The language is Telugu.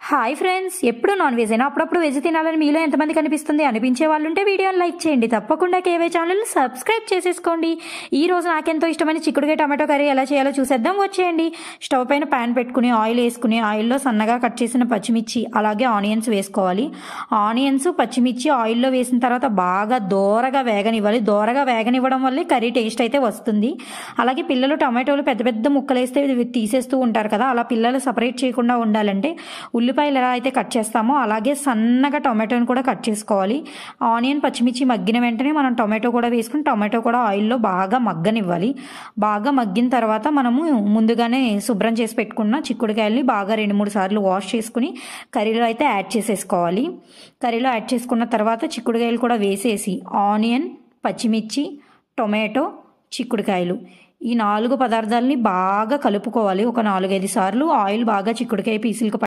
హాయ్ ఫ్రెండ్స్, ఎప్పుడు నాన్ వెజ్ అయినా అప్పుడప్పుడు వెజ్ తినాలని మీలో ఎంతమంది కనిపిస్తుంది? అనిపించే వాళ్ళు ఉంటే వీడియోని లైక్ చేయండి. తప్పకుండా కేవై ఛానల్ సబ్స్క్రైబ్ చేసేసుకోండి. ఈ రోజు నాకెంతో ఇష్టమైన చిక్కుడుకాయ టమాటో కర్రీ ఎలా చేయాలో చూసేద్దాం, వచ్చేయండి. స్టవ్ పైన ప్యాన్ పెట్టుకుని ఆయిల్ వేసుకుని ఆయిల్లో సన్నగా కట్ చేసిన పచ్చిమిర్చి అలాగే ఆనియన్స్ వేసుకోవాలి. ఆనియన్స్ పచ్చిమిర్చి ఆయిల్లో వేసిన తర్వాత బాగా దోరగా వేగనివ్వాలి. దోరగా వేగనివ్వడం వల్లే కర్రీ టేస్ట్ అయితే వస్తుంది. అలాగే పిల్లలు టమాటోలు పెద్ద పెద్ద ముక్కలు వేస్తే తీసేస్తూ ఉంటారు కదా, అలా పిల్లలు సపరేట్ చేయకుండా ఉండాలంటే ఉల్లిపాయలు ఎలా అయితే కట్ చేస్తామో అలాగే సన్నగా టొమాటోని కూడా కట్ చేసుకోవాలి. ఆనియన్ పచ్చిమిర్చి మగ్గిన వెంటనే మనం టొమాటో కూడా వేసుకుని టొమాటో కూడా ఆయిల్లో బాగా మగ్గనివ్వాలి. బాగా మగ్గిన తర్వాత మనము ముందుగానే శుభ్రం చేసి పెట్టుకున్న చిక్కుడుకాయల్ని బాగా 2-3 సార్లు వాష్ చేసుకుని కర్రీలో అయితే యాడ్ చేసేసుకోవాలి. కర్రీలో యాడ్ చేసుకున్న తర్వాత చిక్కుడుకాయలు కూడా వేసేసి ఆనియన్ పచ్చిమిర్చి టొమాటో చిక్కుడుకాయలు ఈ 4 పదార్థాలని బాగా కలుపుకోవాలి. ఒక 4-5 సార్లు ఆయిల్ బాగా చిక్కుడుకాయ పీసులకు